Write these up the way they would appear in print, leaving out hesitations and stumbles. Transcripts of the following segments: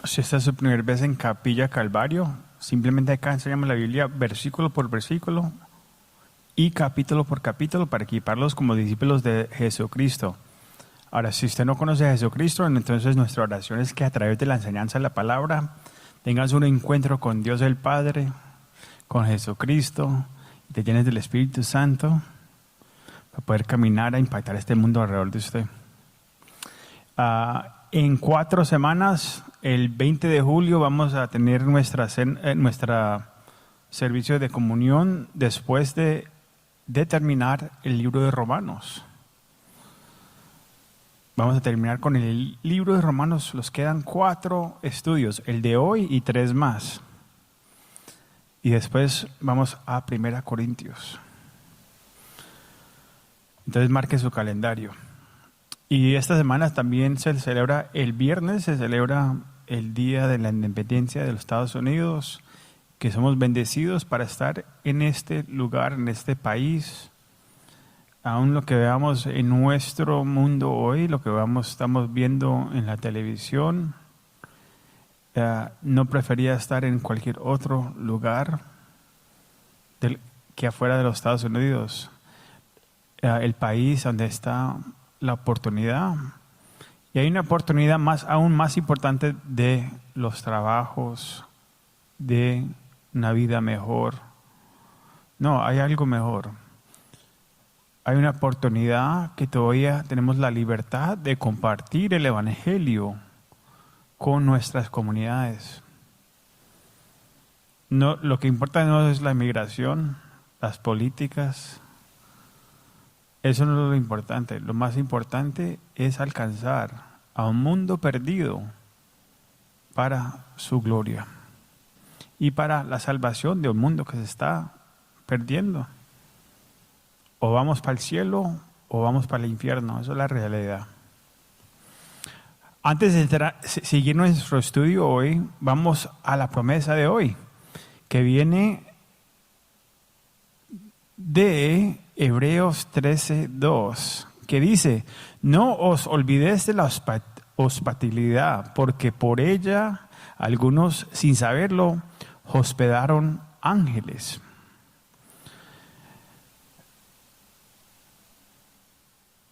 Si esta es su primera vez en Capilla Calvario, simplemente acá enseñamos la Biblia versículo por versículo y capítulo por capítulo para equiparlos como discípulos de Jesucristo. Ahora, si usted no conoce a Jesucristo, entonces nuestra oración es que a través de la enseñanza de la palabra tengas un encuentro con Dios el Padre, con Jesucristo, y te llenes del Espíritu Santo para poder caminar a impactar este mundo alrededor de usted. En 4 semanas, el 20 de julio, vamos a tener nuestra servicio de comunión después de terminar el libro de Romanos. Vamos a terminar con el libro de Romanos. Nos quedan 4 estudios, el de hoy y 3 más. Y después vamos a 1 Corintios. Entonces marque su calendario. Y esta semana también se celebra, el viernes se celebra el Día de la Independencia de los Estados Unidos, que somos bendecidos para estar en este lugar, en este país. Aún lo que veamos en nuestro mundo hoy, lo que estamos viendo en la televisión, no prefería estar en cualquier otro lugar que afuera de los Estados Unidos. El país donde está la oportunidad, y hay una oportunidad aún más importante de los trabajos, de una vida mejor. No, hay algo mejor. Hay una oportunidad que todavía tenemos la libertad de compartir el Evangelio con nuestras comunidades. No, lo que importa no es la inmigración, las políticas. Eso no es lo importante. Lo más importante es alcanzar a un mundo perdido para su gloria y para la salvación de un mundo que se está perdiendo. O vamos para el cielo o vamos para el infierno. Esa es la realidad. Antes de seguir nuestro estudio hoy, vamos a la promesa de hoy, que viene de Hebreos 13:2, que dice: no os olvidéis de la hospitalidad, porque por ella algunos, sin saberlo, hospedaron ángeles.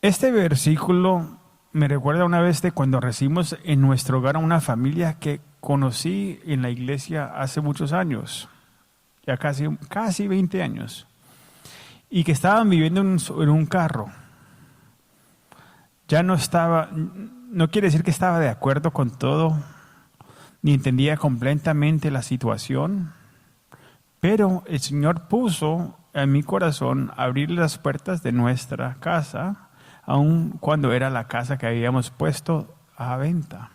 Este versículo me recuerda una vez de cuando recibimos en nuestro hogar a una familia que conocí en la iglesia hace muchos años, ya casi 20 años. Y que estaban viviendo en un carro. Ya no quiere decir que estaba de acuerdo con todo, ni entendía completamente la situación, pero el Señor puso en mi corazón abrir las puertas de nuestra casa, aun cuando era la casa que habíamos puesto a venta.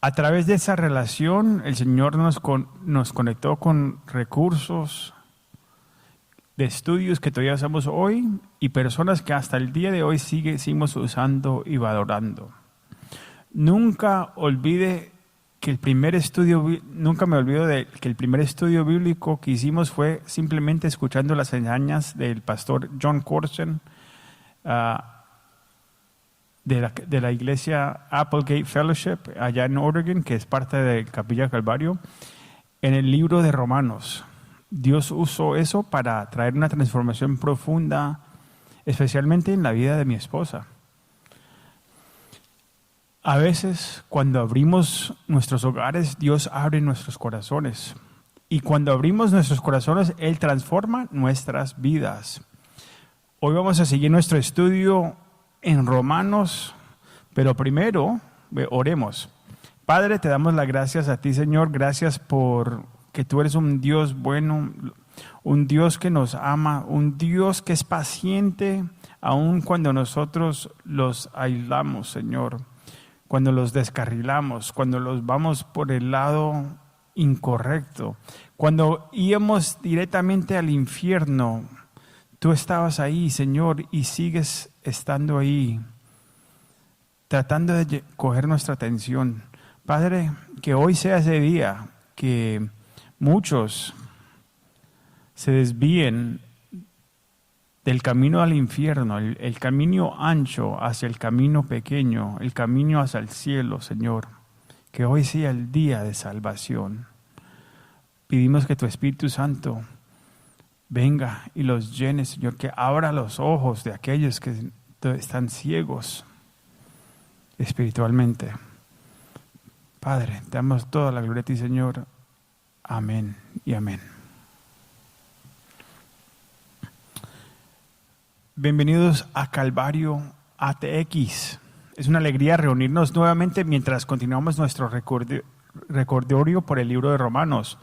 A través de esa relación, el Señor nos conectó con recursos de estudios que todavía usamos hoy y personas que hasta el día de hoy seguimos usando y valorando. Nunca me olvido que el primer estudio bíblico que hicimos fue simplemente escuchando las enseñanzas del pastor John Corson de la iglesia Applegate Fellowship allá en Oregon, que es parte de Capilla Calvario, en el libro de Romanos. Dios usó eso para traer una transformación profunda, especialmente en la vida de mi esposa. A veces, cuando abrimos nuestros hogares, Dios abre nuestros corazones. Y cuando abrimos nuestros corazones, Él transforma nuestras vidas. Hoy vamos a seguir nuestro estudio en Romanos, pero primero oremos. Padre, te damos las gracias a ti, Señor. Gracias por que tú eres un Dios bueno, un Dios que nos ama, un Dios que es paciente, aun cuando nosotros los aislamos, Señor, cuando los descarrilamos, cuando los vamos por el lado incorrecto, cuando íbamos directamente al infierno. Tú estabas ahí, Señor, y sigues estando ahí, tratando de coger nuestra atención. Padre, que hoy sea ese día que muchos se desvíen del camino al infierno, el camino ancho hacia el camino pequeño, el camino hacia el cielo, Señor. que hoy sea el día de salvación. Pedimos que tu Espíritu Santo venga y los llene, Señor, que abra los ojos de aquellos que están ciegos espiritualmente. Padre, te damos toda la gloria a ti, Señor. Amén y amén. Bienvenidos a Calvario ATX. Es una alegría reunirnos nuevamente mientras continuamos nuestro recordario por el libro de Romanos.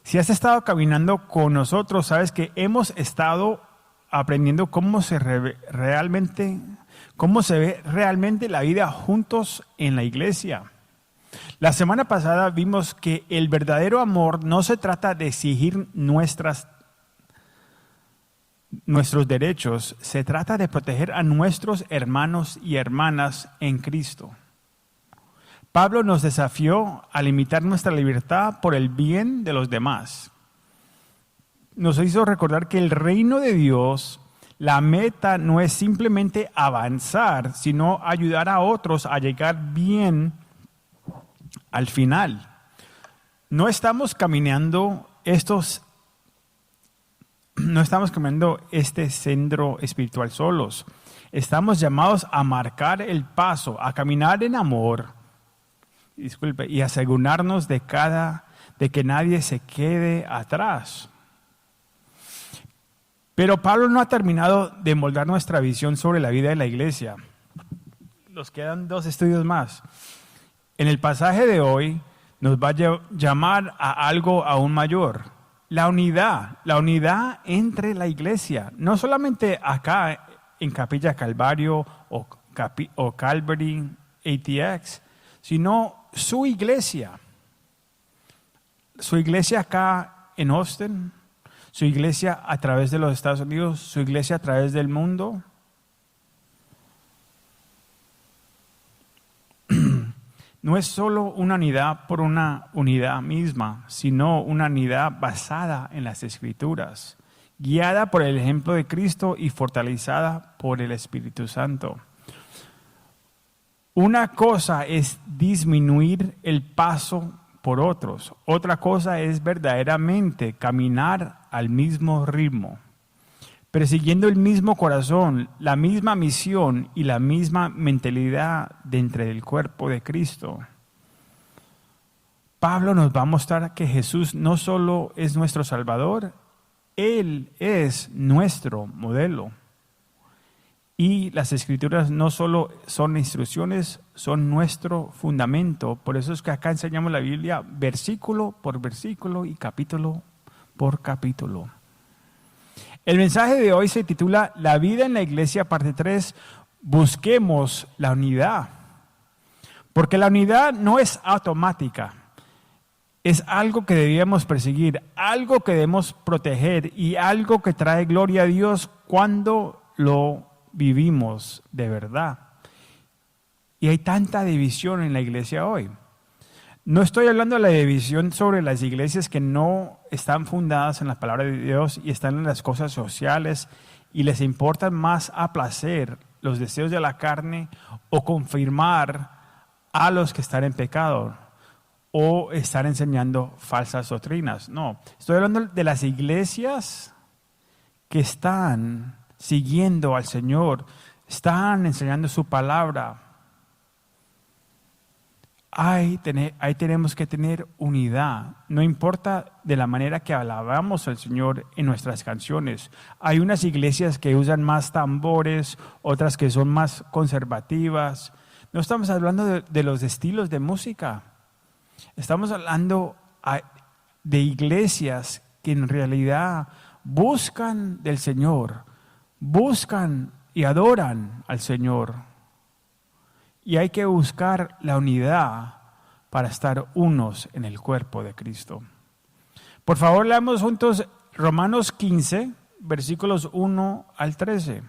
Si has estado caminando con nosotros, sabes que hemos estado aprendiendo cómo se ve realmente la vida juntos en la iglesia. La semana pasada vimos que el verdadero amor no se trata de exigir nuestros derechos, se trata de proteger a nuestros hermanos y hermanas en Cristo. Pablo nos desafió a limitar nuestra libertad por el bien de los demás. Nos hizo recordar que el reino de Dios, la meta no es simplemente avanzar, sino ayudar a otros a llegar bien al final. No estamos caminando este sendero espiritual solos. Estamos llamados a marcar el paso, a caminar en amor, y asegurarnos de que nadie se quede atrás. Pero Pablo no ha terminado de moldar nuestra visión sobre la vida de la iglesia. Nos quedan 2 estudios más. En el pasaje de hoy nos va a llamar a algo aún mayor. La unidad entre la iglesia. No solamente acá en Capilla Calvario o Calvary ATX, sino su iglesia acá en Austin, su iglesia a través de los Estados Unidos, su iglesia a través del mundo. No es solo una unidad por una unidad misma, sino una unidad basada en las Escrituras, guiada por el ejemplo de Cristo y fortalecida por el Espíritu Santo. Una cosa es disminuir el paso por otros. Otra cosa es verdaderamente caminar al mismo ritmo, persiguiendo el mismo corazón, la misma misión y la misma mentalidad dentro del cuerpo de Cristo. Pablo nos va a mostrar que Jesús no solo es nuestro Salvador, Él es nuestro modelo. Y las Escrituras no solo son instrucciones, son nuestro fundamento. Por eso es que acá enseñamos la Biblia versículo por versículo y capítulo por capítulo. El mensaje de hoy se titula La vida en la iglesia, parte 3. Busquemos la unidad. Porque la unidad no es automática. Es algo que debíamos perseguir, algo que debemos proteger y algo que trae gloria a Dios cuando lo vivimos de verdad. Y hay tanta división en la iglesia hoy. No estoy hablando de la división sobre las iglesias que no están fundadas en la palabra de Dios y están en las cosas sociales y les importa más aplacer los deseos de la carne o confirmar a los que están en pecado o estar enseñando falsas doctrinas. No, estoy hablando de las iglesias que están siguiendo al Señor, están enseñando su palabra. Ahí tenemos que tener unidad. No importa de la manera que alabamos al Señor en nuestras canciones. Hay unas iglesias que usan más tambores, otras que son más conservativas. No estamos hablando de los estilos de música. Estamos hablando de iglesias que en realidad buscan del Señor, buscan y adoran al Señor. Y hay que buscar la unidad para estar unos en el cuerpo de Cristo. Por favor, leamos juntos Romanos 15, versículos 1 al 13.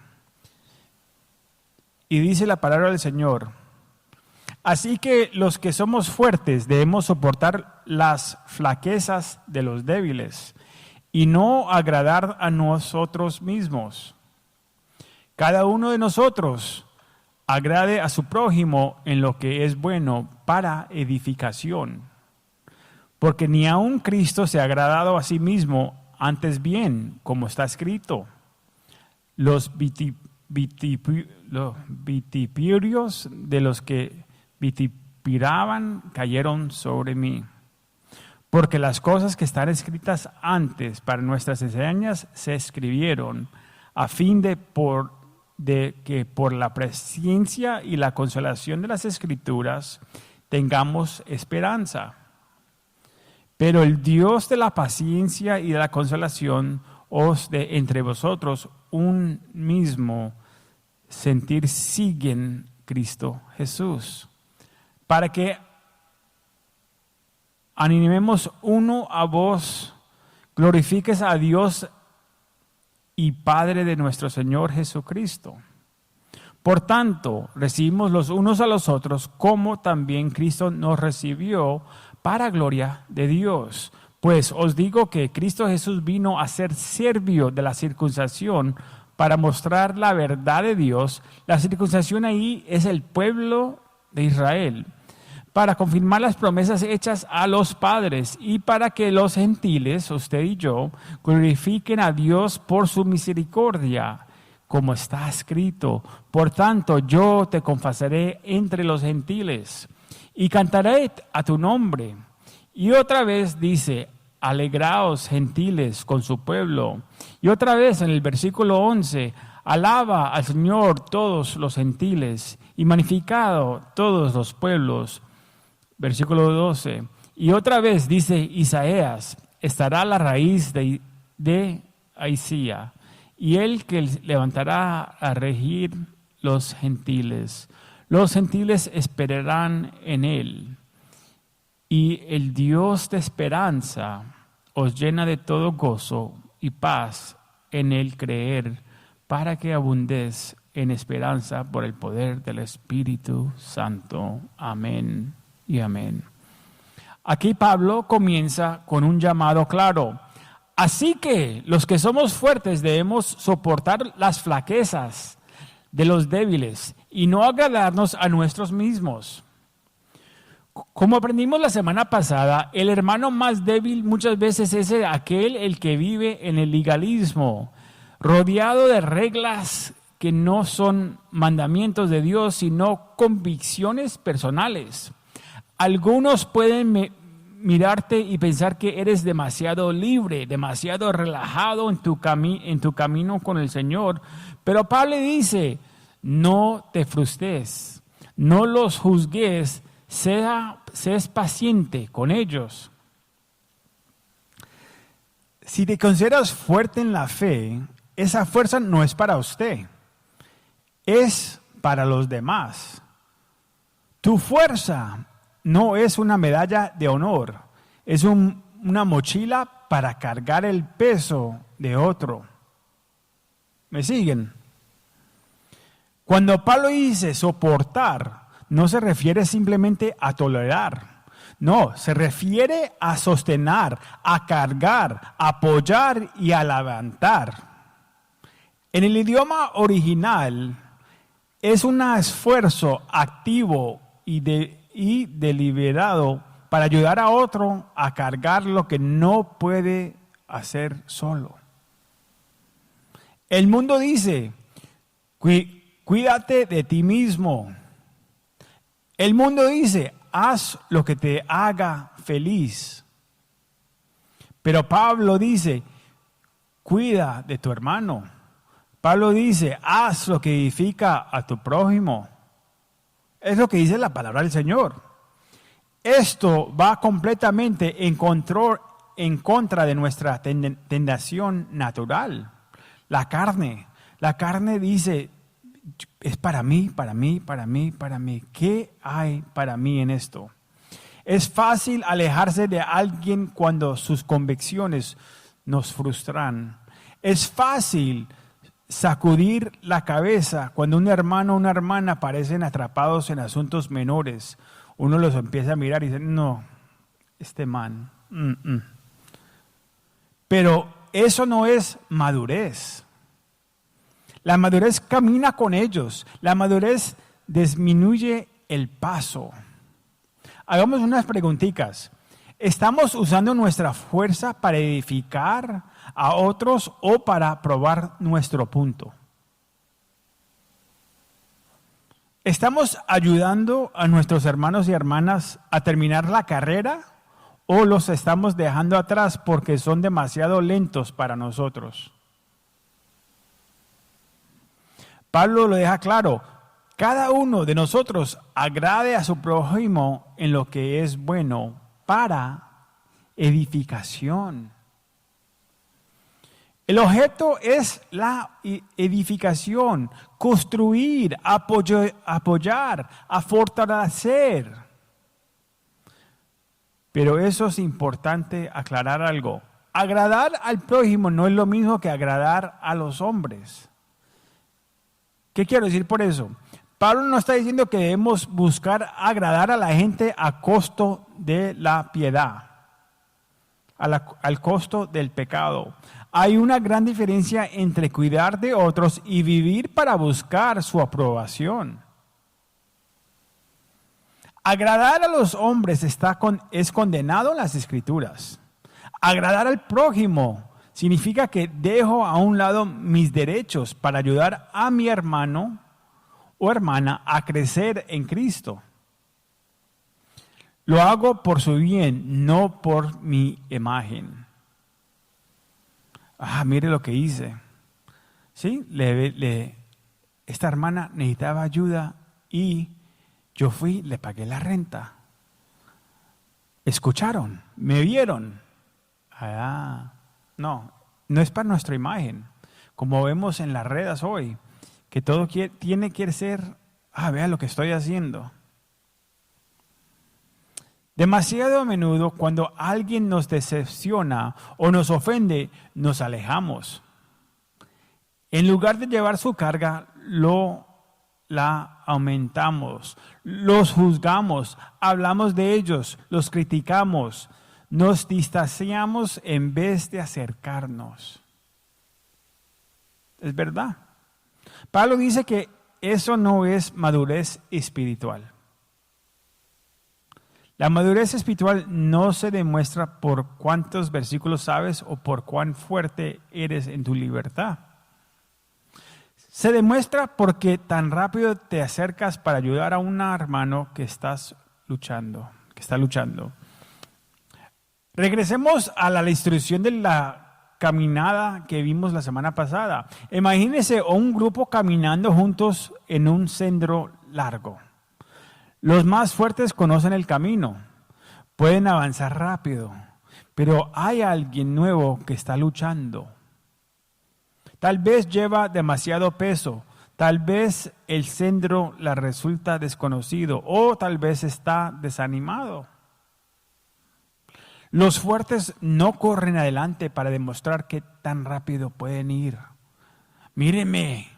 Y dice la palabra del Señor: así que los que somos fuertes debemos soportar las flaquezas de los débiles y no agradar a nosotros mismos. Cada uno de nosotros agrade a su prójimo en lo que es bueno para edificación. Porque ni aun Cristo se ha agradado a sí mismo, antes bien, como está escrito, los vitiperios de los que vitipiraban cayeron sobre mí. Porque las cosas que están escritas antes para nuestras enseñanzas se escribieron a fin de que por la presencia y la consolación de las Escrituras tengamos esperanza. Pero el Dios de la paciencia y de la consolación os dé entre vosotros un mismo sentir siguen Cristo Jesús, para que animemos uno a vos, glorifiques a Dios y Padre de nuestro Señor Jesucristo. Por tanto, recibimos los unos a los otros como también Cristo nos recibió para gloria de Dios. Pues os digo que Cristo Jesús vino a ser siervo de la circuncisión para mostrar la verdad de Dios. La circuncisión ahí es el pueblo de Israel, para confirmar las promesas hechas a los padres y para que los gentiles, usted y yo, glorifiquen a Dios por su misericordia, como está escrito. Por tanto, yo te confesaré entre los gentiles y cantaré a tu nombre. Y otra vez dice, alegraos gentiles con su pueblo. Y otra vez en el versículo 11, alaba al Señor todos los gentiles y magnificado todos los pueblos. Versículo 12. Y otra vez dice Isaías, estará la raíz de Aisía, y él que levantará a regir los gentiles. Los gentiles esperarán en él. Y el Dios de esperanza os llena de todo gozo y paz en el creer, para que abundéis en esperanza por el poder del Espíritu Santo. Amén y amén. Aquí Pablo comienza con un llamado claro. Así que los que somos fuertes debemos soportar las flaquezas de los débiles y no agradarnos a nosotros mismos. Como aprendimos la semana pasada, el hermano más débil muchas veces es aquel el que vive en el legalismo, rodeado de reglas que no son mandamientos de Dios, sino convicciones personales. Algunos pueden mirarte y pensar que eres demasiado libre, demasiado relajado en tu camino con el Señor. Pero Pablo dice, no te frustres, no los juzgues, seas paciente con ellos. Si te consideras fuerte en la fe, esa fuerza no es para usted, es para los demás. Tu fuerza no es una medalla de honor, es una mochila para cargar el peso de otro. ¿Me siguen? Cuando Pablo dice soportar, no se refiere simplemente a tolerar. No, se refiere a sostener, a cargar, a apoyar y a levantar. En el idioma original es un esfuerzo activo y deliberado para ayudar a otro a cargar lo que no puede hacer solo. El mundo dice, cuídate de ti mismo. El mundo dice, haz lo que te haga feliz. Pero Pablo dice, cuida de tu hermano. Pablo dice, haz lo que edifica a tu prójimo. Es lo que dice la palabra del Señor. Esto va completamente en contra de nuestra tentación natural. La carne dice, es para mí, para mí, para mí, para mí. ¿Qué hay para mí en esto? Es fácil alejarse de alguien cuando sus convicciones nos frustran. Es fácil sacudir la cabeza cuando un hermano o una hermana parecen atrapados en asuntos menores. Uno los empieza a mirar y dice, no, este man. Pero eso no es madurez. La madurez camina con ellos. La madurez disminuye el paso. hagamos unas preguntitas. ¿Estamos usando nuestra fuerza para edificar a otros o para probar nuestro punto? ¿Estamos ayudando a nuestros hermanos y hermanas a terminar la carrera o los estamos dejando atrás porque son demasiado lentos para nosotros? Pablo lo deja claro, cada uno de nosotros agrade a su prójimo en lo que es bueno para edificación. El objeto es la edificación, construir, apoyar, a fortalecer. Pero eso es importante aclarar algo. Agradar al prójimo no es lo mismo que agradar a los hombres. ¿Qué quiero decir por eso? Pablo no está diciendo que debemos buscar agradar a la gente a costo de la piedad, al costo del pecado. Hay una gran diferencia entre cuidar de otros y vivir para buscar su aprobación. Agradar a los hombres es condenado en las Escrituras. Agradar al prójimo significa que dejo a un lado mis derechos para ayudar a mi hermano o hermana a crecer en Cristo. Lo hago por su bien, no por mi imagen. Mire lo que hice. ¿Sí? Esta hermana necesitaba ayuda y yo fui, le pagué la renta. ¿Escucharon? ¿Me vieron? No es para nuestra imagen. Como vemos en las redes hoy, que todo tiene que ser, vea lo que estoy haciendo. Demasiado a menudo, cuando alguien nos decepciona o nos ofende, nos alejamos. En lugar de llevar su carga, la aumentamos, los juzgamos, hablamos de ellos, los criticamos, nos distanciamos en vez de acercarnos. Es verdad. Pablo dice que eso no es madurez espiritual. La madurez espiritual no se demuestra por cuántos versículos sabes o por cuán fuerte eres en tu libertad. Se demuestra porque tan rápido te acercas para ayudar a un hermano que está luchando. Regresemos a la instrucción de la caminada que vimos la semana pasada. Imagínense un grupo caminando juntos en un sendero largo. Los más fuertes conocen el camino, pueden avanzar rápido, pero hay alguien nuevo que está luchando. Tal vez lleva demasiado peso, tal vez el sendero le resulta desconocido o tal vez está desanimado. Los fuertes no corren adelante para demostrar qué tan rápido pueden ir. Mírenme.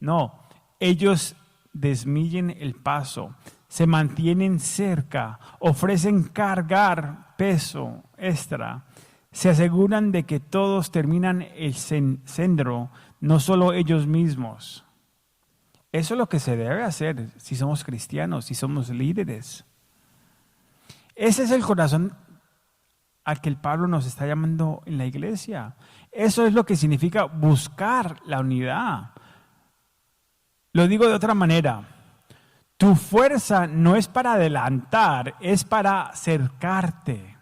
No, ellos desmillen el paso, se mantienen cerca, ofrecen cargar peso extra, se aseguran de que todos terminan el sendero, no solo ellos mismos. Eso es lo que se debe hacer si somos cristianos, si somos líderes. Ese es el corazón al que el Pablo nos está llamando en la iglesia. Eso es lo que significa buscar la unidad. Lo digo de otra manera. Tu fuerza no es para adelantar, es para acercarte.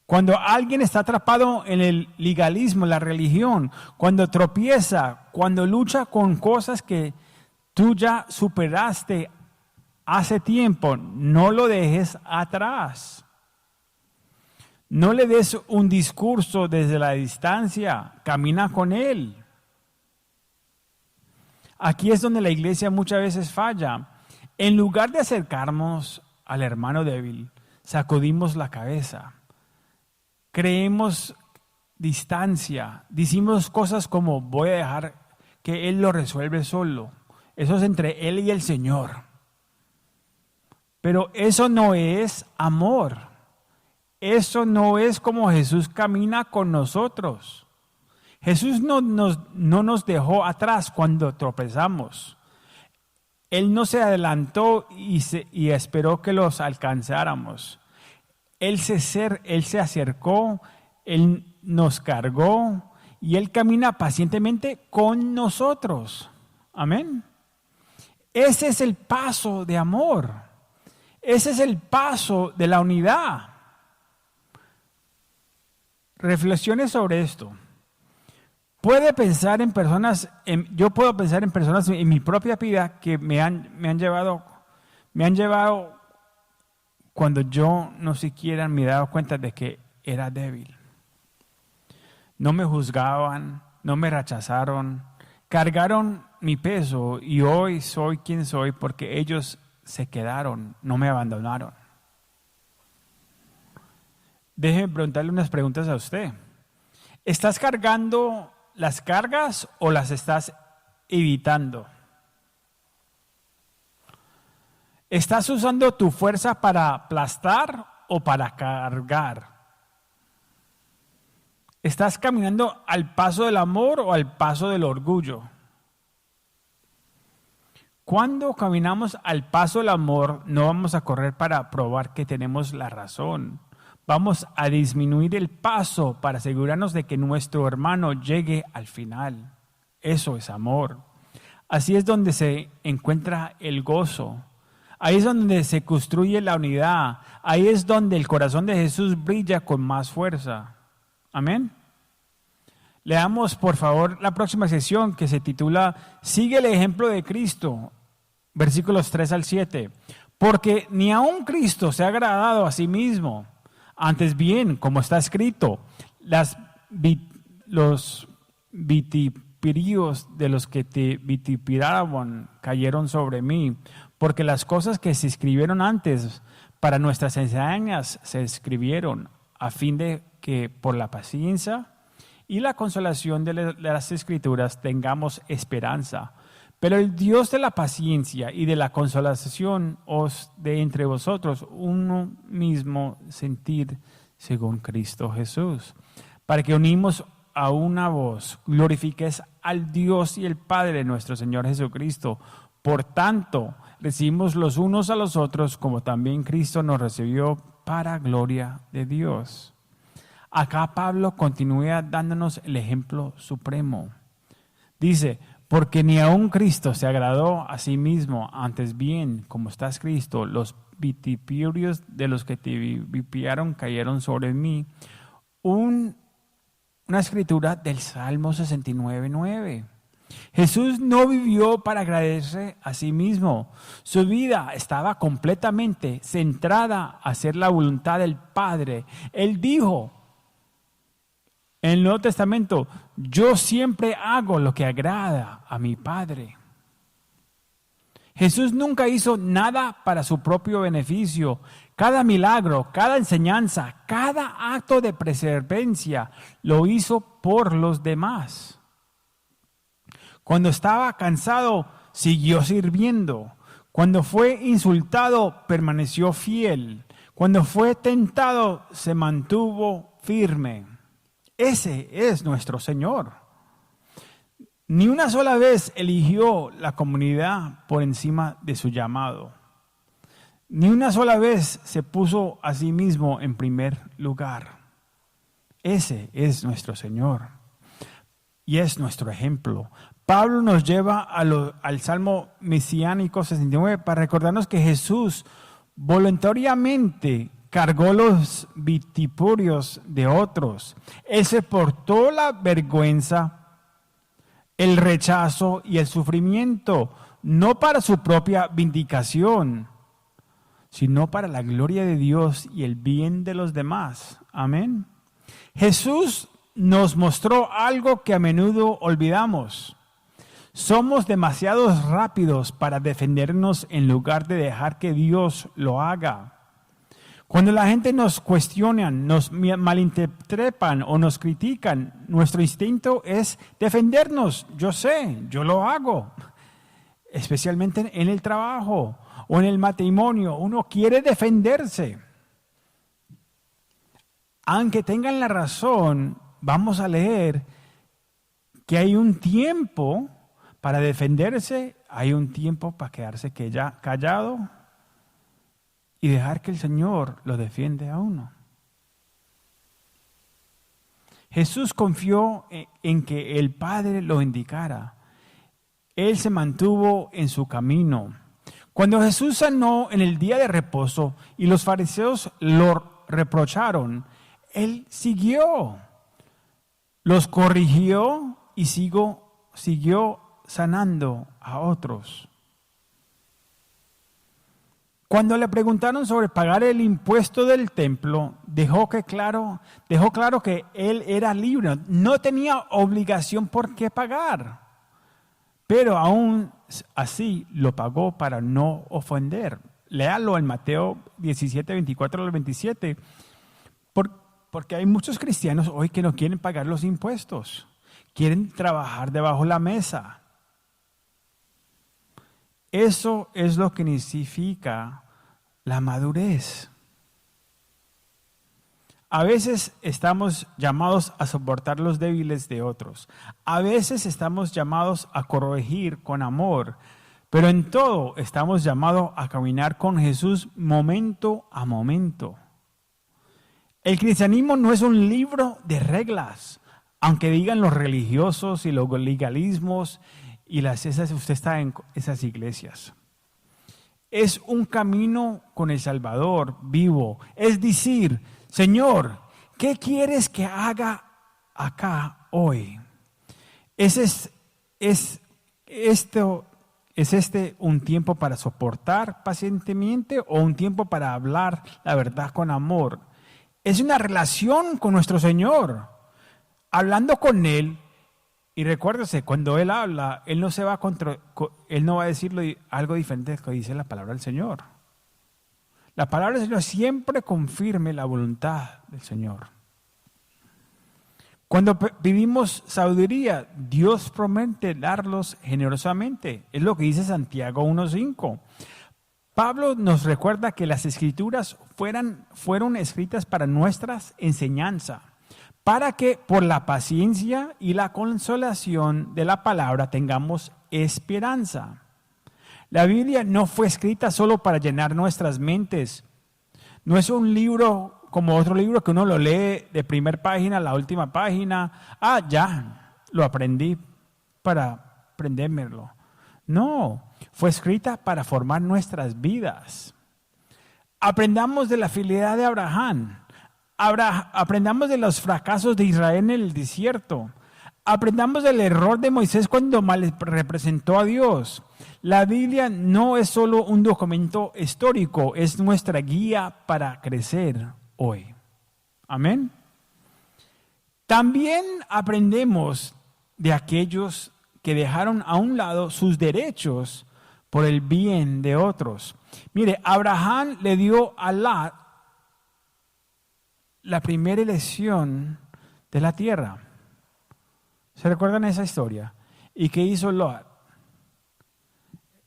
Cuando alguien está atrapado en el legalismo, la religión, cuando tropieza, cuando lucha con cosas que tú ya superaste hace tiempo, no lo dejes atrás. No le des un discurso desde la distancia, camina con él. Aquí es donde la iglesia muchas veces falla. En lugar de acercarnos al hermano débil, sacudimos la cabeza. Creemos distancia. Decimos cosas como voy a dejar que él lo resuelve solo. Eso es entre él y el Señor. Pero eso no es amor. Eso no es como Jesús camina con nosotros. Jesús no nos dejó atrás cuando tropezamos. Él no se adelantó y esperó que los alcanzáramos. Él se acercó, Él nos cargó y Él camina pacientemente con nosotros. Amén. Ese es el paso de amor. Ese es el paso de la unidad. Reflexione sobre esto. Yo puedo pensar en personas en mi propia vida que me han llevado cuando yo no siquiera me he dado cuenta de que era débil. No me juzgaban, no me rechazaron, cargaron mi peso y hoy soy quien soy porque ellos se quedaron, no me abandonaron. Déjeme preguntarle unas preguntas a usted. ¿Estás cargando las cargas o las estás evitando? ¿Estás usando tu fuerza para aplastar o para cargar? ¿Estás caminando al paso del amor o al paso del orgullo? Cuando caminamos al paso del amor, no vamos a correr para probar que tenemos la razón. Vamos a disminuir el paso para asegurarnos de que nuestro hermano llegue al final. Eso es amor. Así es donde se encuentra el gozo. Ahí es donde se construye la unidad. Ahí es donde el corazón de Jesús brilla con más fuerza. Amén. Leamos, por favor, la próxima sección que se titula Sigue el ejemplo de Cristo, versículos 3 al 7. Porque ni aun Cristo se ha agradado a sí mismo. Antes bien, como está escrito, los vitiperios de los que te vitiperaban cayeron sobre mí, porque las cosas que se escribieron antes para nuestras enseñanzas se escribieron, a fin de que por la paciencia y la consolación de las Escrituras tengamos esperanza. Pero el Dios de la paciencia y de la consolación os dé entre vosotros uno mismo sentir según Cristo Jesús, para que unimos a una voz, glorifiques al Dios y el Padre de nuestro Señor Jesucristo. Por tanto, recibimos los unos a los otros como también Cristo nos recibió para gloria de Dios. Acá Pablo continúa dándonos el ejemplo supremo. Dice, porque ni aun Cristo se agradó a sí mismo, antes bien, como está escrito, los vitiperios de los que te vitupearon cayeron sobre mí. Una escritura del Salmo 69:9. Jesús no vivió para agradecerse a sí mismo. Su vida estaba completamente centrada a hacer la voluntad del Padre. Él dijo en el Nuevo Testamento, yo siempre hago lo que agrada a mi Padre. Jesús nunca hizo nada para su propio beneficio. Cada milagro, cada enseñanza, cada acto de presencia lo hizo por los demás. Cuando estaba cansado, siguió sirviendo. Cuando fue insultado, permaneció fiel. Cuando fue tentado, se mantuvo firme. Ese es nuestro Señor. Ni una sola vez eligió la comunidad por encima de su llamado. Ni una sola vez se puso a sí mismo en primer lugar. Ese es nuestro Señor y es nuestro ejemplo. Pablo nos lleva al Salmo mesiánico 69 para recordarnos que Jesús voluntariamente cargó los vitiperios de otros. Él se soportó la vergüenza, el rechazo y el sufrimiento, no para su propia vindicación, sino para la gloria de Dios y el bien de los demás. Amén. Jesús nos mostró algo que a menudo olvidamos. Somos demasiado rápidos para defendernos en lugar de dejar que Dios lo haga. Cuando la gente nos cuestiona, nos malinterpretan o nos critican, nuestro instinto es defendernos. Yo sé, yo lo hago. Especialmente en el trabajo o en el matrimonio, uno quiere defenderse. Aunque tengan la razón, vamos a leer que hay un tiempo para defenderse, hay un tiempo para quedarse callado y dejar que el Señor lo defienda a uno. Jesús confió en que el Padre lo indicara. Él se mantuvo en su camino. Cuando Jesús sanó en el día de reposo y los fariseos lo reprocharon, Él siguió, los corrigió y siguió sanando a otros. Cuando le preguntaron sobre pagar el impuesto del templo, dejó claro que él era libre, no tenía obligación por qué pagar, pero aún así lo pagó para no ofender. Léalo en Mateo 17, 24 al 27, porque hay muchos cristianos hoy que no quieren pagar los impuestos, quieren trabajar debajo de la mesa. Eso es lo que significa la madurez. A veces estamos llamados a soportar los débiles de otros. A veces estamos llamados a corregir con amor. Pero en todo estamos llamados a caminar con Jesús momento a momento. El cristianismo no es un libro de reglas, aunque digan los religiosos y los legalismos y usted está en esas iglesias. Es un camino con el Salvador vivo. Es decir, Señor, ¿qué quieres que haga acá hoy? ¿Es este un tiempo para soportar pacientemente o un tiempo para hablar la verdad con amor? Es una relación con nuestro Señor, hablando con Él. Y recuérdese, cuando Él habla, Él no va a decirle algo diferente de lo que dice la palabra del Señor. La palabra del Señor siempre confirme la voluntad del Señor. Cuando vivimos sabiduría, Dios promete darlos generosamente. Es lo que dice Santiago 1:5. Pablo nos recuerda que las Escrituras fueron escritas para nuestra enseñanza, para que por la paciencia y la consolación de la palabra tengamos esperanza. La Biblia no fue escrita solo para llenar nuestras mentes. No es un libro como otro libro que uno lo lee de primera página a la última página. Ya, lo aprendí para aprendérmelo. No, fue escrita para formar nuestras vidas. Aprendamos de la fidelidad de Abraham. Aprendamos de los fracasos de Israel en el desierto. Aprendamos del error de Moisés cuando mal representó a Dios. La Biblia no es solo un documento histórico, es nuestra guía para crecer hoy. Amén. También aprendemos de aquellos que dejaron a un lado sus derechos por el bien de otros. Mire, Abraham le dio a Lot la primera elección de la tierra. ¿Se recuerdan esa historia? ¿Y qué hizo Lot?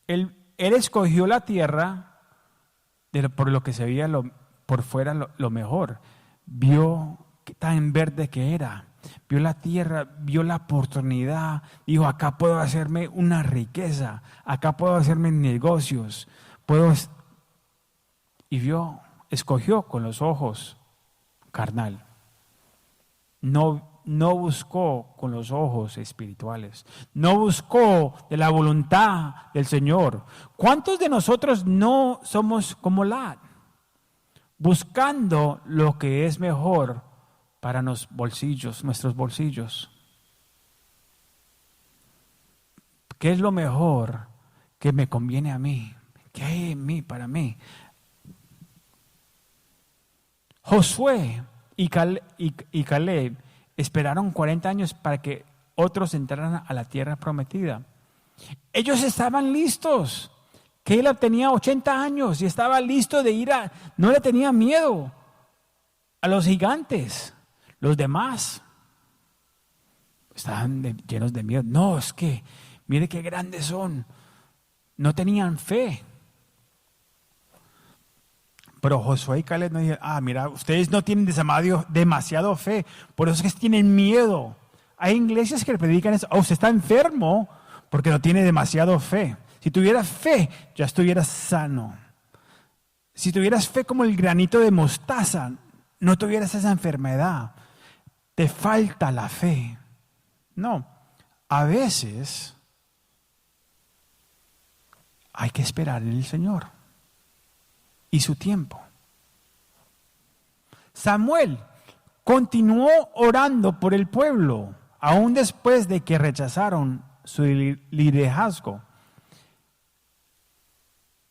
Él escogió la tierra por lo que se veía por fuera lo mejor. Vio qué tan verde que era. Vio la tierra, vio la oportunidad. Dijo, acá puedo hacerme una riqueza. Acá puedo hacerme negocios. Escogió con los ojos carnal. No buscó con los ojos espirituales. No buscó de la voluntad del Señor. ¿Cuántos de nosotros no somos como Lot? Buscando lo que es mejor para nuestros bolsillos. ¿Qué es lo mejor que me conviene a mí? ¿Qué hay en mí para mí? Josué y Caleb esperaron 40 años para que otros entraran a la tierra prometida. Ellos estaban listos. Caleb tenía 80 años y estaba listo de ir no le tenía miedo a los gigantes. Los demás estaban llenos de miedo. No, es que, mire qué grandes son. No tenían fe. Pero Josué y Caleb no dijeron, mira, ustedes no tienen demasiado fe, por eso es que tienen miedo. Hay iglesias que le predican eso, usted está enfermo porque no tiene demasiado fe. Si tuvieras fe, ya estuvieras sano. Si tuvieras fe como el granito de mostaza, no tuvieras esa enfermedad. Te falta la fe. No, a veces hay que esperar en el Señor y su tiempo. Samuel continuó orando por el pueblo, aún después de que rechazaron su liderazgo.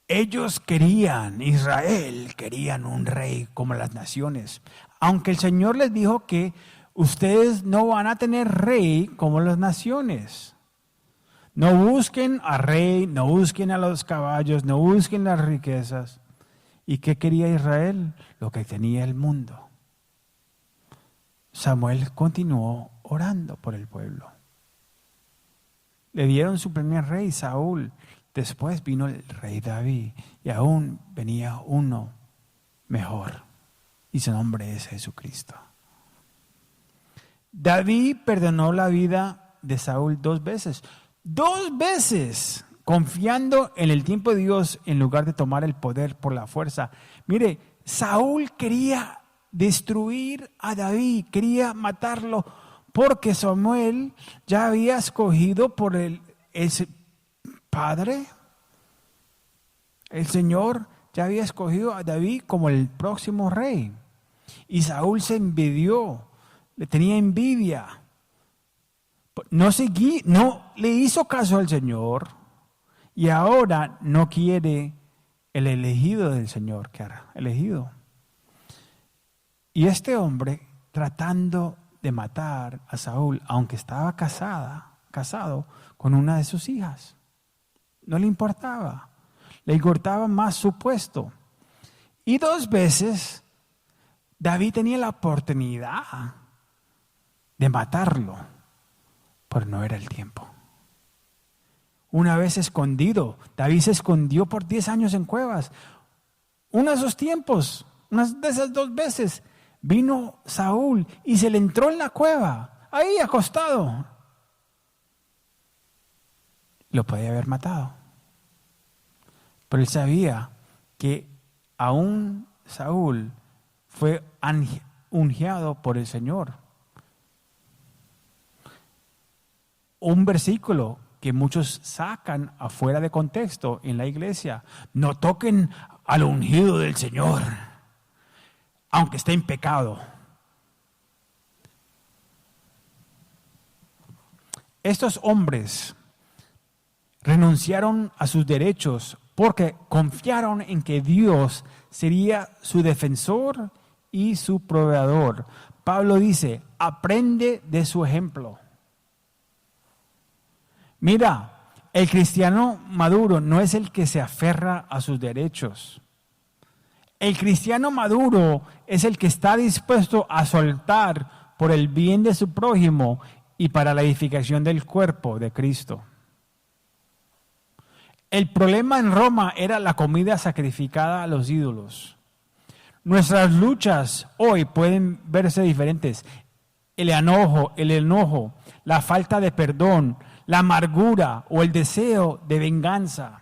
Ellos Israel querían un rey como las naciones, aunque el Señor les dijo que ustedes no van a tener rey como las naciones. No busquen a rey, no busquen a los caballos, no busquen las riquezas. ¿Y qué quería Israel? Lo que tenía el mundo. Samuel continuó orando por el pueblo. Le dieron su primer rey, Saúl. Después vino el rey David y aún venía uno mejor. Y su nombre es Jesucristo. David perdonó la vida de Saúl 2 veces. 2 veces, confiando en el tiempo de Dios en lugar de tomar el poder por la fuerza. Mire, Saúl quería destruir a David, quería matarlo, porque Samuel ya había escogido por ese padre. El Señor ya había escogido a David como el próximo rey. Y Saúl se envidió, le tenía envidia. No le hizo caso al Señor y ahora no quiere el elegido del Señor que era elegido. Y este hombre tratando de matar a Saúl, aunque estaba casado con una de sus hijas, no le importaba más su puesto. Y 2 veces David tenía la oportunidad de matarlo, pero no era el tiempo. Una vez escondido, David se escondió por 10 años en cuevas. Uno de esos tiempos, una de esas 2 veces, vino Saúl y se le entró en la cueva, ahí acostado. Lo podía haber matado. Pero él sabía que aún Saúl fue ungido por el Señor. Un versículo que muchos sacan afuera de contexto en la iglesia: no toquen al ungido del Señor, aunque esté en pecado. Estos hombres renunciaron a sus derechos porque confiaron en que Dios sería su defensor y su proveedor. Pablo dice: aprende de su ejemplo. Mira, el cristiano maduro no es el que se aferra a sus derechos. El cristiano maduro es el que está dispuesto a soltar por el bien de su prójimo y para la edificación del cuerpo de Cristo. El problema en Roma era la comida sacrificada a los ídolos. Nuestras luchas hoy pueden verse diferentes. El enojo, la falta de perdón, la amargura o el deseo de venganza.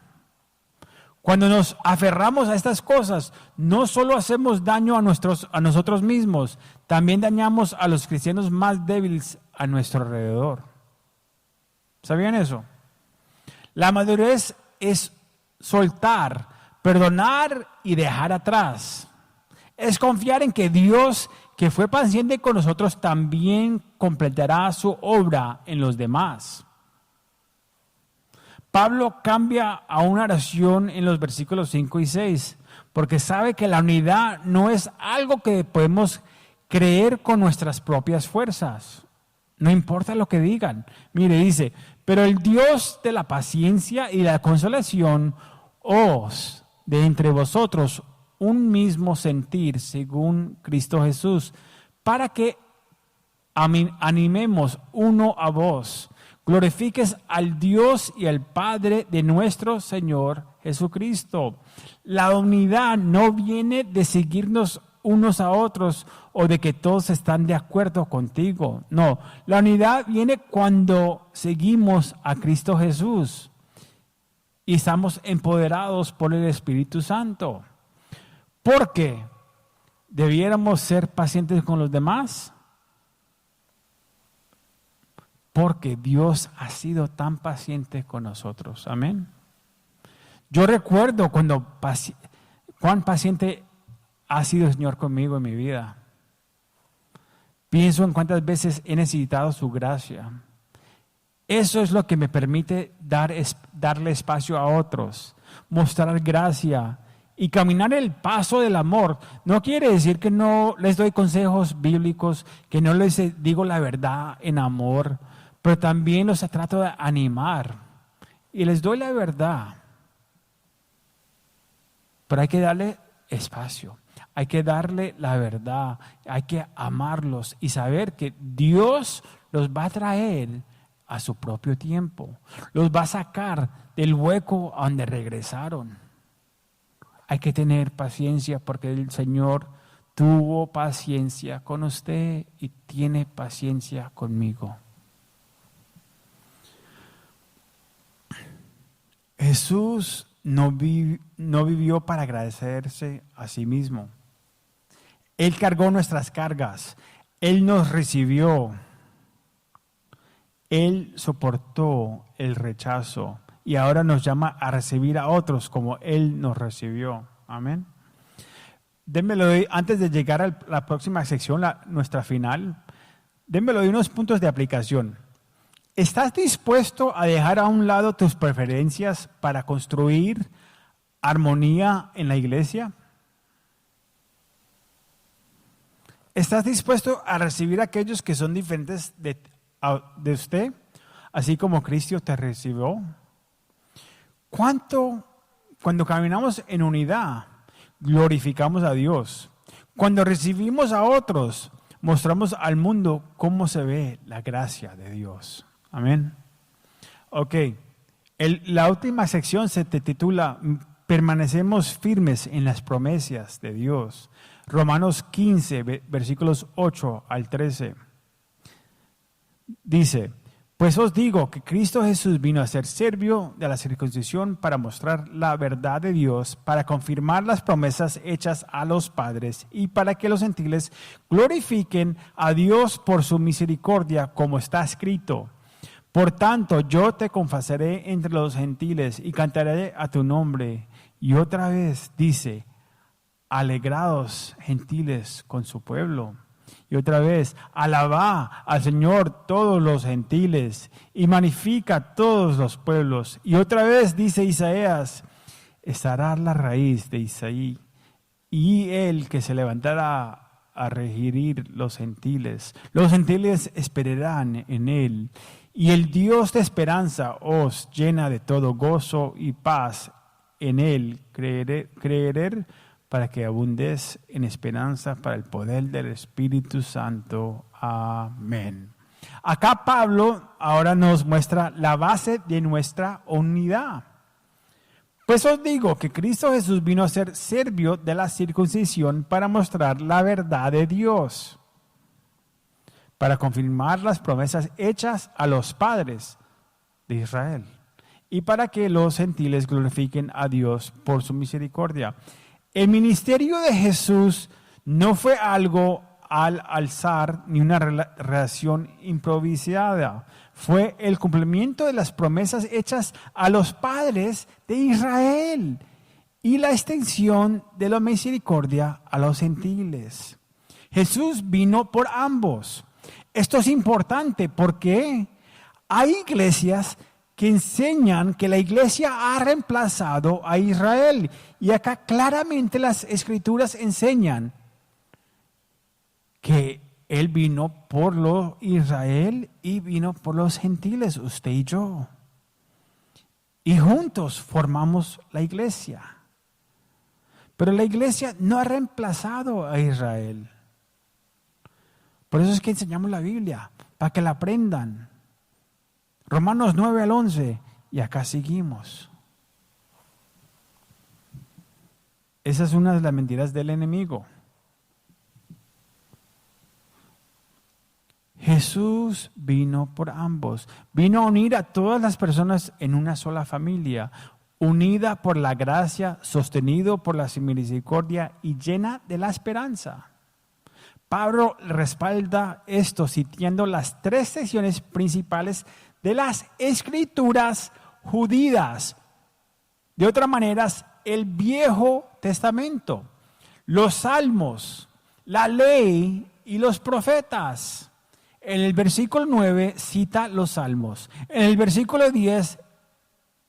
Cuando nos aferramos a estas cosas, no solo hacemos daño a nosotros mismos, también dañamos a los cristianos más débiles a nuestro alrededor. ¿Sabían eso? La madurez es soltar, perdonar y dejar atrás. Es confiar en que Dios, que fue paciente con nosotros, también completará su obra en los demás. Pablo cambia a una oración en los versículos 5 y 6, porque sabe que la unidad no es algo que podemos creer con nuestras propias fuerzas. No importa lo que digan. Mire, dice: pero el Dios de la paciencia y la consolación os de entre vosotros un mismo sentir según Cristo Jesús, para que animemos uno a vos. Glorifiques al Dios y al Padre de nuestro Señor Jesucristo. La unidad no viene de seguirnos unos a otros o de que todos están de acuerdo contigo. No, la unidad viene cuando seguimos a Cristo Jesús. y estamos empoderados por el Espíritu Santo. ¿Por qué? ¿Debiéramos ser pacientes con los demás? Porque Dios ha sido tan paciente con nosotros. Amén. Yo recuerdo cuán paciente ha sido el Señor conmigo en mi vida. Pienso en cuántas veces he necesitado su gracia. Eso es lo que me permite darle espacio a otros, mostrar gracia y caminar el paso del amor. No quiere decir que no les doy consejos bíblicos, que no les digo la verdad en amor, pero también los trato de animar y les doy la verdad. Pero hay que darle espacio, hay que darle la verdad, hay que amarlos y saber que Dios los va a traer a su propio tiempo. Los va a sacar del hueco a donde regresaron. Hay que tener paciencia porque el Señor tuvo paciencia con usted y tiene paciencia conmigo. Jesús no vivió para agradecerse a sí mismo. Él cargó nuestras cargas. Él nos recibió. Él soportó el rechazo y ahora nos llama a recibir a otros como Él nos recibió. Amén. Démelo antes de llegar a la próxima sección, nuestra final, démelo de unos puntos de aplicación. ¿Estás dispuesto a dejar a un lado tus preferencias para construir armonía en la iglesia? ¿Estás dispuesto a recibir a aquellos que son diferentes de usted, así como Cristo te recibió? Cuando caminamos en unidad, glorificamos a Dios. Cuando recibimos a otros, mostramos al mundo cómo se ve la gracia de Dios. Amén. Ok, la última sección se titula Permanecemos firmes en las promesas de Dios. Romanos 15, versículos 8 al 13. Dice, pues os digo que Cristo Jesús vino a ser siervo de la circuncisión para mostrar la verdad de Dios, para confirmar las promesas hechas a los padres y para que los gentiles glorifiquen a Dios por su misericordia, como está escrito. Por tanto, yo te confesaré entre los gentiles y cantaré a tu nombre. Y otra vez dice, alegrados gentiles con su pueblo. Y otra vez, alabá al Señor todos los gentiles y magnifica a todos los pueblos. Y otra vez dice Isaías, estará la raíz de Isaí y el que se levantará a regir los gentiles. Los gentiles esperarán en él. Y el Dios de esperanza os llena de todo gozo y paz en él. Creer para que abundes en esperanza para el poder del Espíritu Santo. Amén. Acá Pablo ahora nos muestra la base de nuestra unidad. Pues os digo que Cristo Jesús vino a ser siervo de la circuncisión para mostrar la verdad de Dios, para confirmar las promesas hechas a los padres de Israel y para que los gentiles glorifiquen a Dios por su misericordia. El ministerio de Jesús no fue algo al alzar ni una relación improvisada. Fue el cumplimiento de las promesas hechas a los padres de Israel y la extensión de la misericordia a los gentiles. Jesús vino por ambos. Esto es importante porque hay iglesias que enseñan que la iglesia ha reemplazado a Israel. Y acá claramente las escrituras enseñan que Él vino por Israel y vino por los gentiles, usted y yo. Y juntos formamos la iglesia. Pero la iglesia no ha reemplazado a Israel. Por eso es que enseñamos la Biblia, para que la aprendan. Romanos 9 al 11, y acá seguimos. Esa es una de las mentiras del enemigo. Jesús vino por ambos. Vino a unir a todas las personas en una sola familia. unida por la gracia, sostenido por la misericordia y llena de la esperanza. Pablo respalda esto citando las 3 secciones principales de las escrituras judías. De otras maneras, el Viejo Testamento, los Salmos, la ley y los profetas. En el versículo 9 cita los Salmos. En el versículo 10,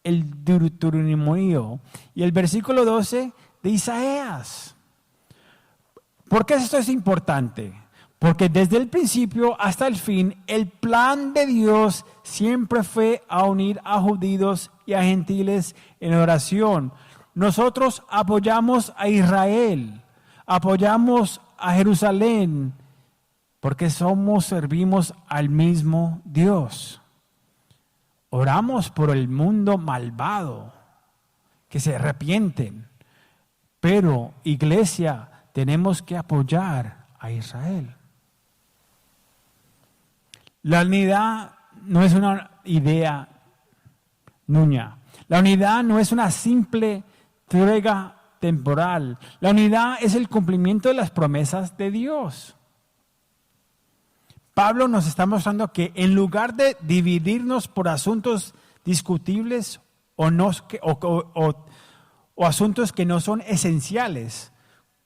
el Deuteronomio. Y el versículo 12 de Isaías. ¿Por qué esto es importante? Porque desde el principio hasta el fin, el plan de Dios siempre fue a unir a judíos y a gentiles en oración. Nosotros apoyamos a Israel, apoyamos a Jerusalén, porque servimos al mismo Dios. Oramos por el mundo malvado, que se arrepienten. Pero, iglesia, tenemos que apoyar a Israel. La unidad no es una idea nuña. La unidad no es una simple tregua temporal. La unidad es el cumplimiento de las promesas de Dios. Pablo nos está mostrando que en lugar de dividirnos por asuntos discutibles o asuntos que no son esenciales,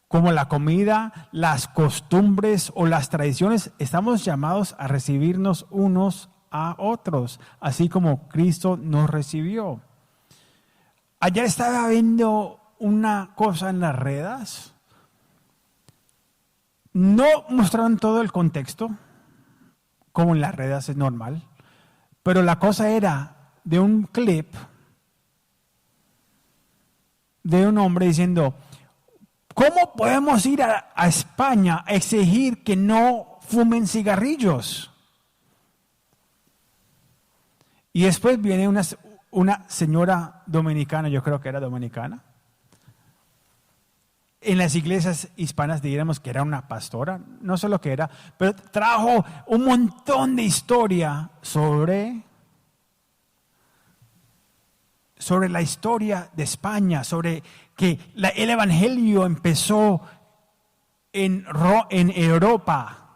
como la comida, las costumbres o las tradiciones, estamos llamados a recibirnos unos a otros, así como Cristo nos recibió. Ayer estaba viendo una cosa en las redes. No mostraron todo el contexto, como en las redes es normal, pero la cosa era de un clip de un hombre diciendo: ¿cómo podemos ir a España a exigir que no fumen cigarrillos? Y después viene una señora dominicana, yo creo que era dominicana. En las iglesias hispanas diríamos que era una pastora, no sé lo que era, pero trajo un montón de historia sobre la historia de España, sobre que el evangelio empezó en Europa,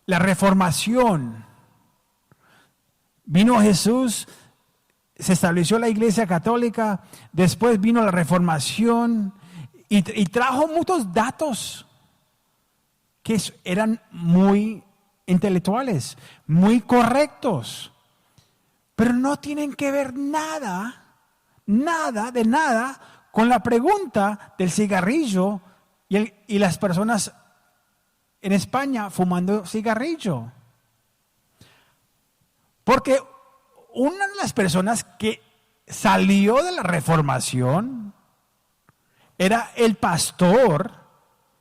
la reformación. Vino Jesús, se estableció la iglesia católica, después vino la reformación y trajo muchos datos que eran muy intelectuales, muy correctos, pero no tienen que ver nada con la pregunta del cigarrillo y las personas en España fumando cigarrillo. Porque una de las personas que salió de la reformación era el pastor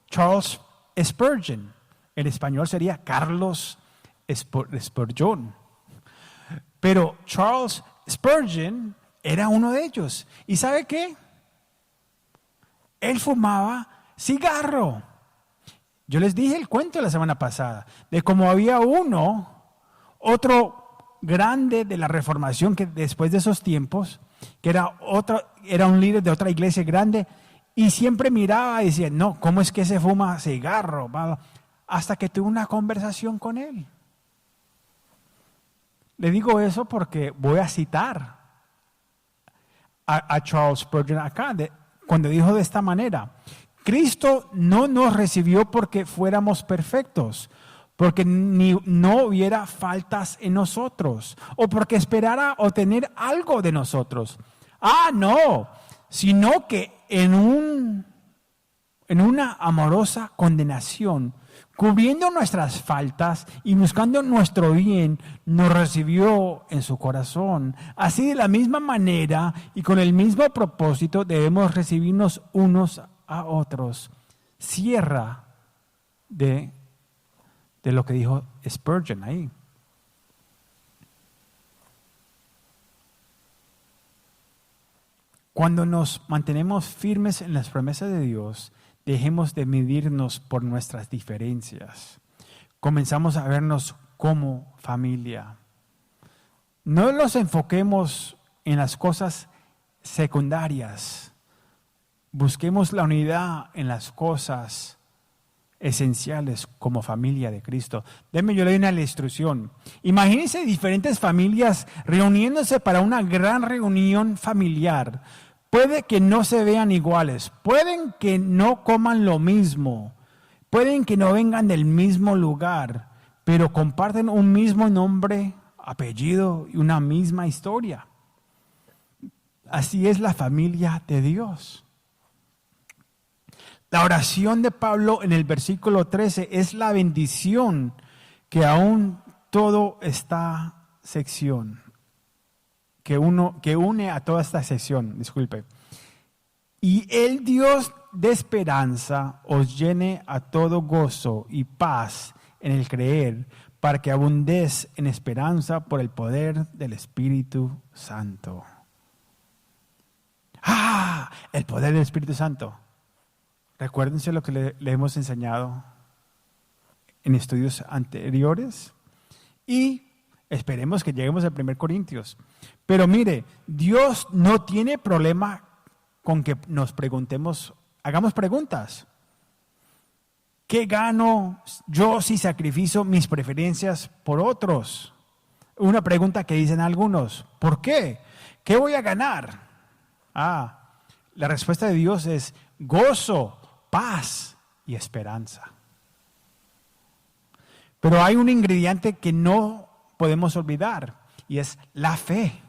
Charles Spurgeon. En español sería Carlos Spurgeon. Pero Charles Spurgeon era uno de ellos. ¿Y sabe qué? Él fumaba cigarro. Yo les dije el cuento la semana pasada de cómo había otro grande de la reformación que después de esos tiempos, que era un líder de otra iglesia grande, y siempre miraba y decía: no, ¿cómo es que se fuma cigarro? Hasta que tuve una conversación con él. Le digo eso porque voy a citar a Charles Spurgeon acá, cuando dijo de esta manera: Cristo no nos recibió porque fuéramos perfectos, porque no hubiera faltas en nosotros, o porque esperara obtener algo de nosotros. No, sino que en una amorosa condenación, cubriendo nuestras faltas y buscando nuestro bien, nos recibió en su corazón. Así, de la misma manera y con el mismo propósito, debemos recibirnos unos a otros. Cierra de lo que dijo Spurgeon ahí. Cuando nos mantenemos firmes en las promesas de Dios, dejemos de medirnos por nuestras diferencias. Comenzamos a vernos como familia. No nos enfoquemos en las cosas secundarias. Busquemos la unidad en las cosas esenciales como familia de Cristo. Déjenme, yo le doy una ilustración. Imagínense diferentes familias reuniéndose para una gran reunión familiar. Puede que no se vean iguales, pueden que no coman lo mismo, pueden que no vengan del mismo lugar, pero comparten un mismo nombre, apellido y una misma historia. Así es la familia de Dios. La oración de Pablo en el versículo 13 es la bendición que aún todo esta sección, que une a toda esta sección, disculpe. Y el Dios de esperanza os llene a todo gozo y paz en el creer, para que abundéis en esperanza por el poder del Espíritu Santo. ¡Ah! El poder del Espíritu Santo. Recuérdense lo que le hemos enseñado en estudios anteriores y esperemos que lleguemos al 1 Corintios. Pero mire, Dios no tiene problema con que nos preguntemos, hagamos preguntas. ¿Qué gano yo si sacrifico mis preferencias por otros? Una pregunta que dicen algunos. ¿Por qué? ¿Qué voy a ganar? La respuesta de Dios es gozo, paz y esperanza. Pero hay un ingrediente que no podemos olvidar y es la fe.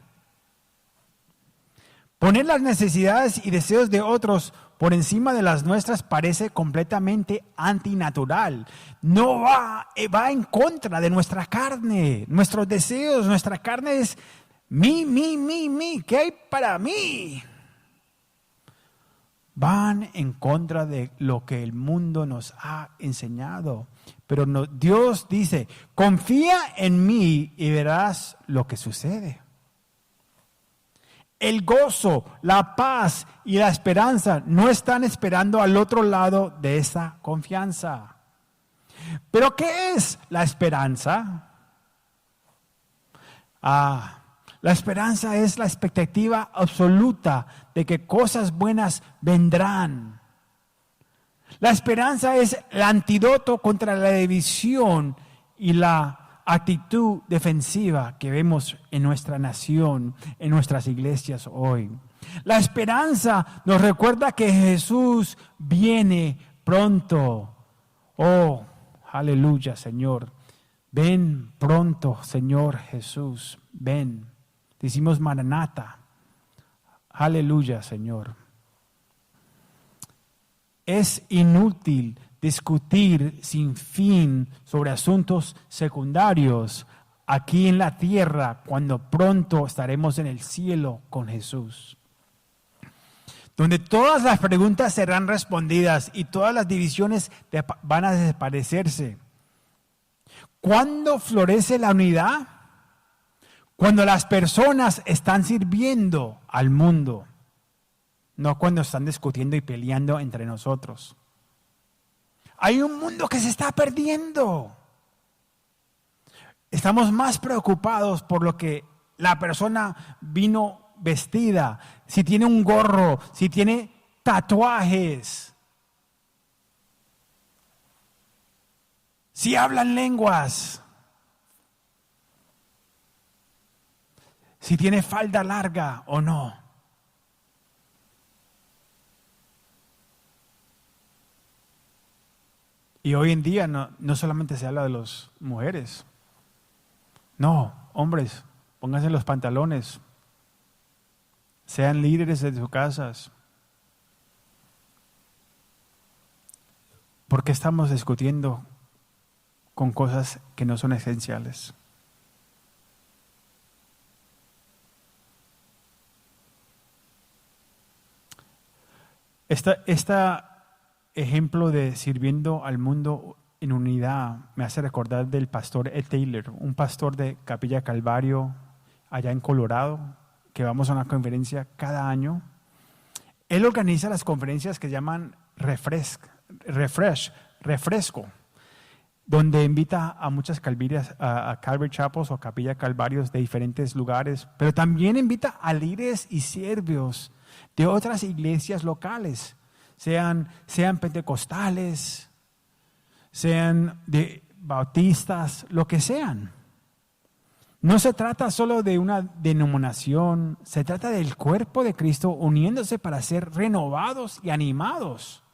Poner las necesidades y deseos de otros por encima de las nuestras parece completamente antinatural. No va en contra de nuestra carne, nuestros deseos. Nuestra carne es mí. ¿Qué hay para mí? Van en contra de lo que el mundo nos ha enseñado. Pero Dios dice, confía en mí y verás lo que sucede. El gozo, la paz y la esperanza no están esperando al otro lado de esa confianza. ¿Pero qué es la esperanza? La esperanza es la expectativa absoluta de que cosas buenas vendrán. La esperanza es el antídoto contra la división y la actitud defensiva que vemos en nuestra nación, en nuestras iglesias hoy. La esperanza nos recuerda que Jesús viene pronto. Oh, aleluya, Señor. Ven pronto, Señor Jesús, ven. Decimos Maranata. Aleluya, Señor. Es inútil discutir sin fin sobre asuntos secundarios aquí en la tierra cuando pronto estaremos en el cielo con Jesús, donde todas las preguntas serán respondidas y todas las divisiones van a desaparecerse. ¿Cuándo florece la unidad? Cuando las personas están sirviendo al mundo, no cuando están discutiendo y peleando entre nosotros. Hay un mundo que se está perdiendo. Estamos más preocupados por lo que la persona vino vestida, si tiene un gorro, si tiene tatuajes, si hablan lenguas, si tiene falda larga o no. Y hoy en día no solamente se habla de las mujeres. No, hombres, pónganse los pantalones. Sean líderes de sus casas. ¿Por qué estamos discutiendo con cosas que no son esenciales? Esta ejemplo de sirviendo al mundo en unidad me hace recordar del pastor Ed Taylor, un pastor de Capilla Calvario allá en Colorado, que vamos a una conferencia cada año. Él organiza las conferencias que llaman refresco, donde invita a muchas calvillas, a Calvary Chapels o Capilla Calvarios de diferentes lugares, pero también invita a líderes y siervos de otras iglesias locales, sean pentecostales, sean de bautistas, lo que sean. No se trata solo de una denominación, se trata del cuerpo de Cristo uniéndose para ser renovados y animados.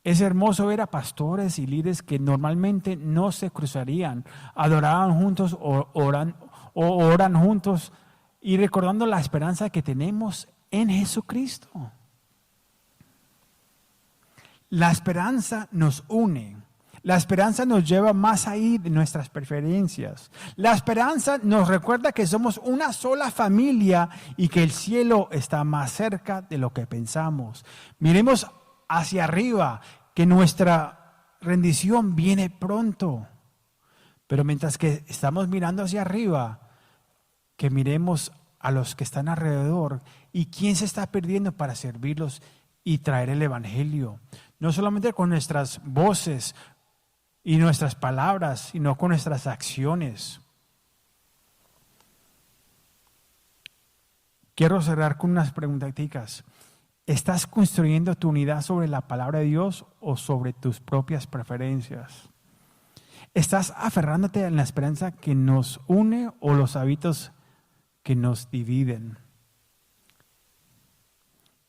Es hermoso ver a pastores y líderes que normalmente no se cruzarían, adoraban juntos o oran juntos y recordando la esperanza que tenemos en Jesucristo. La esperanza nos une. La esperanza nos lleva más allá de nuestras preferencias. La esperanza nos recuerda que somos una sola familia y que el cielo está más cerca de lo que pensamos. Miremos hacia arriba, que nuestra rendición viene pronto. Pero mientras que estamos mirando hacia arriba, que miremos a los que están alrededor y quién se está perdiendo para servirlos y traer el evangelio. No solamente con nuestras voces y nuestras palabras, sino con nuestras acciones. Quiero cerrar con unas preguntitas. ¿Estás construyendo tu unidad sobre la palabra de Dios o sobre tus propias preferencias? ¿Estás aferrándote en la esperanza que nos une o los hábitos que nos dividen?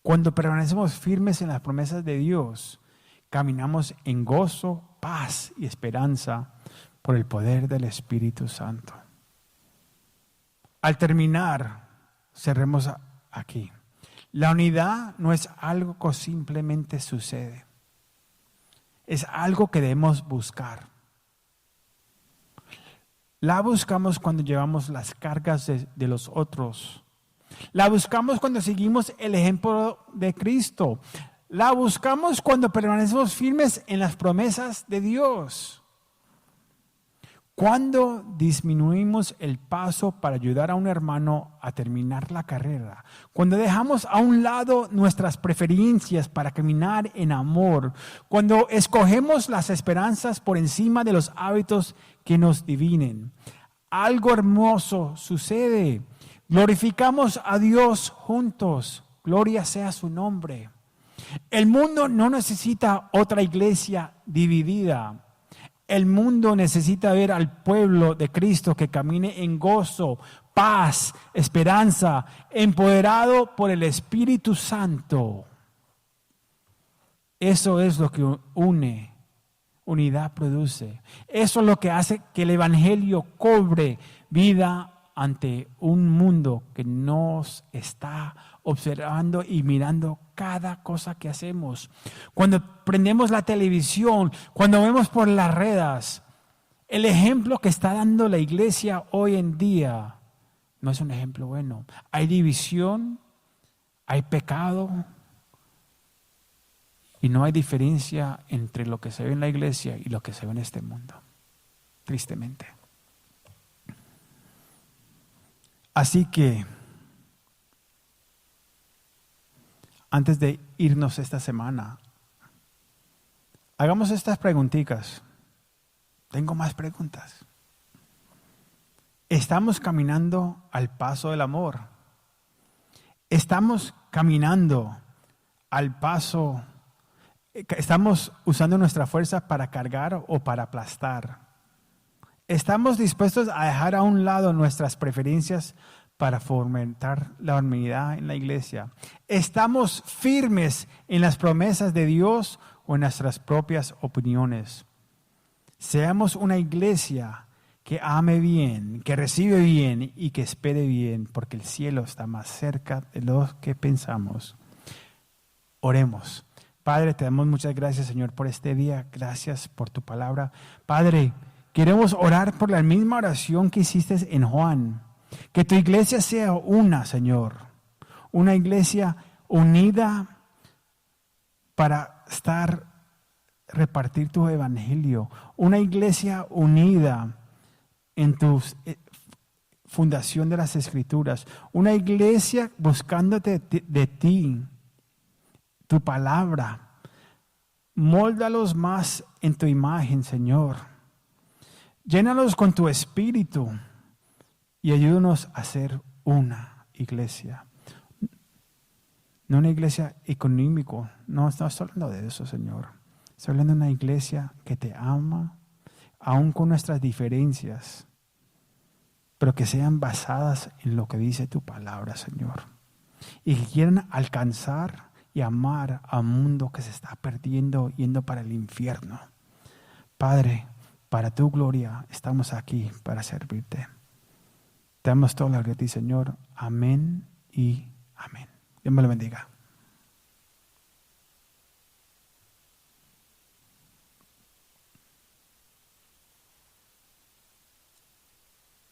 Cuando permanecemos firmes en las promesas de Dios, caminamos en gozo, paz y esperanza por el poder del Espíritu Santo. Al terminar, cerremos aquí. La unidad no es algo que simplemente sucede. Es algo que debemos buscar. La buscamos cuando llevamos las cargas de los otros. La buscamos cuando seguimos el ejemplo de Cristo. La buscamos cuando permanecemos firmes en las promesas de Dios. Cuando disminuimos el paso para ayudar a un hermano a terminar la carrera, cuando dejamos a un lado nuestras preferencias para caminar en amor, cuando escogemos las esperanzas por encima de los hábitos que nos dividen, algo hermoso sucede. Glorificamos a Dios juntos. Gloria sea su nombre. El mundo no necesita otra iglesia dividida. El mundo necesita ver al pueblo de Cristo que camine en gozo, paz, esperanza, empoderado por el Espíritu Santo. Eso es lo que une, unidad produce. Eso es lo que hace que el Evangelio cobre vida ante un mundo que nos está observando y mirando cada cosa que hacemos. Cuando prendemos la televisión, cuando vemos por las redes, el ejemplo que está dando la iglesia hoy en día no es un ejemplo bueno. Hay división, hay pecado y no hay diferencia entre lo que se ve en la iglesia y lo que se ve en este mundo, tristemente. Así que, antes de irnos esta semana, hagamos estas preguntitas. Tengo más preguntas. ¿Estamos caminando al paso del amor? ¿Estamos caminando al paso? ¿Estamos usando nuestra fuerza para cargar o para aplastar? ¿Estamos dispuestos a dejar a un lado nuestras preferencias para fomentar la unidad en la iglesia? ¿Estamos firmes en las promesas de Dios o en nuestras propias opiniones? Seamos una iglesia que ame bien, que recibe bien y que espere bien, porque el cielo está más cerca de lo que pensamos. Oremos. Padre, te damos muchas gracias, Señor, por este día. Gracias por tu palabra. Padre, queremos orar por la misma oración que hiciste en Juan. Que tu iglesia sea una, Señor. Una iglesia unida para repartir tu evangelio. Una iglesia unida en tu fundación de las Escrituras. Una iglesia buscándote de ti, tu palabra. Móldalos más en tu imagen, Señor. Llénalos con tu espíritu y ayúdanos a ser una iglesia. No una iglesia económica, no estoy hablando de eso, Señor. Estoy hablando de una iglesia que te ama, aun con nuestras diferencias, pero que sean basadas en lo que dice tu palabra, Señor. Y que quieran alcanzar y amar a un mundo que se está perdiendo, yendo para el infierno. Padre, para tu gloria estamos aquí para servirte. Te damos toda la gloria a ti, Señor. Amén y amén. Dios me lo bendiga.